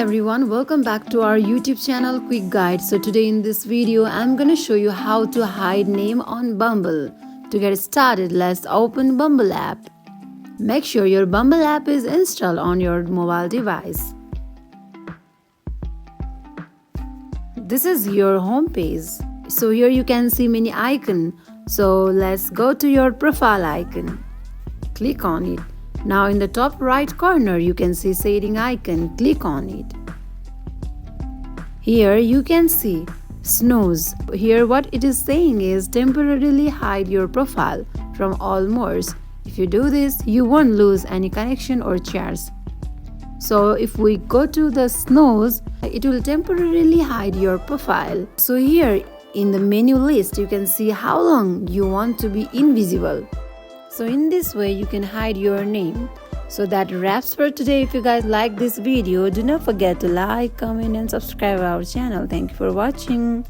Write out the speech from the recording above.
everyone, welcome back to our YouTube channel Quick Guide. So today in this video I'm gonna show you how to hide name on Bumble. To get started, let's open Bumble app. Make sure your Bumble app is installed on your mobile device. This is your home page. So here you can see many icons. So let's go to your profile icon. Click on it. Now in the top right corner you can see setting icon. Click on it. Here you can see snooze. Here what it is saying is temporarily hide your profile from all modes. If you do this, you won't lose any connection or chats. So if we go to the snooze, it will temporarily hide your profile. So here in the menu list you can see how long you want to be invisible. So in this way you can hide your name. So that wraps for today. If you guys like this video, do not forget to like, comment and subscribe our channel. Thank you for watching.